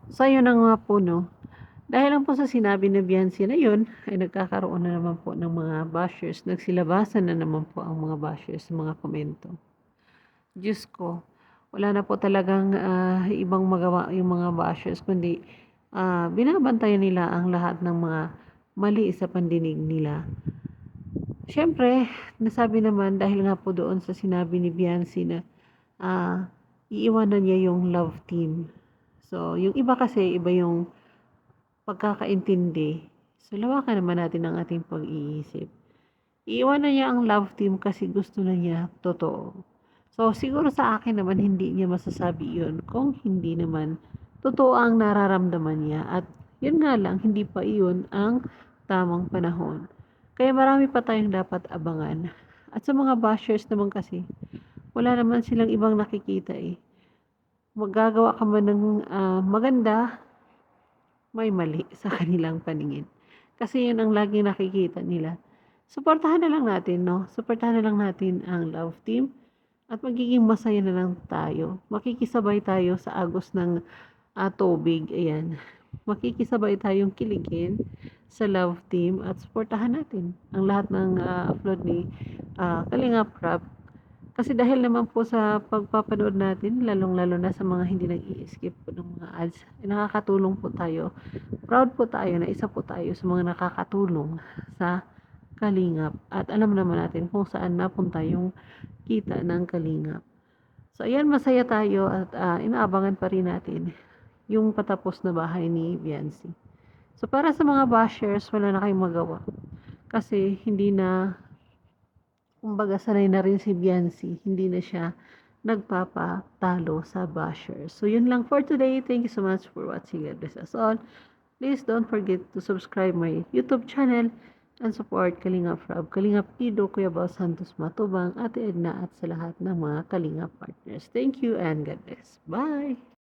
So ayun na nga po 'no, dahil lang po sa sinabi ni Biancy na yun, ay nagkakaroon na naman po ng mga bashers, nagsilabasan na naman po ang mga bashers sa mga komento. Diyos ko, wala na po talagang, ibang magawa yung mga bashers kundi, binabantayan nila ang lahat ng mga mali sa pandinig nila. Siyempre, nasabi naman dahil nga po doon sa sinabi ni Biancy na, iiwanan niya yung love team. So, yung iba kasi, iba yung pagkakaintindi. So, lawakan naman natin ang ating pag-iisip. Iiwanan niya ang love team kasi gusto na niya totoo. So, siguro sa akin naman hindi niya masasabi yun kung hindi naman totoo ang nararamdaman niya. At yun nga lang, hindi pa iyon ang tamang panahon. Kaya marami pa tayong dapat abangan. At sa mga bashers naman kasi, wala naman silang ibang nakikita eh. Magagawa ka man ng maganda, may mali sa kanilang paningin. Kasi yun ang laging nakikita nila. Suportahan na lang natin, no? Suportahan na lang natin ang love team at magiging masaya na lang tayo. Makikisabay tayo sa agos ng tubig. Ayan. Makikisabay tayong kiligin sa love team at suportahan natin ang lahat ng upload ni Kalinga Prab. Kasi dahil naman po sa pagpapanood natin, lalong-lalo na sa mga hindi nag-i-skip po ng mga ads, ay nakakatulong po tayo. Proud po tayo na isa po tayo sa mga nakakatulong sa Kalingap. At alam naman natin kung saan napunta yung kita ng Kalingap. So, ayan, masaya tayo at inaabangan pa rin natin yung patapos na bahay ni Biancy. So, para sa mga bashers, wala na kayong magawa. Kasi hindi na, kumbaga sanay na rin si Biancy, hindi na siya nagpapatalo sa bashers. So, yun lang for today. Thank you so much for watching. God bless us all. Please don't forget to subscribe my YouTube channel and support Kalingap Rob, Kalingap Ido, Kuya Bao Santos Matubang, Ate Edna at sa lahat ng mga Kalingap partners. Thank you and God bless. Bye!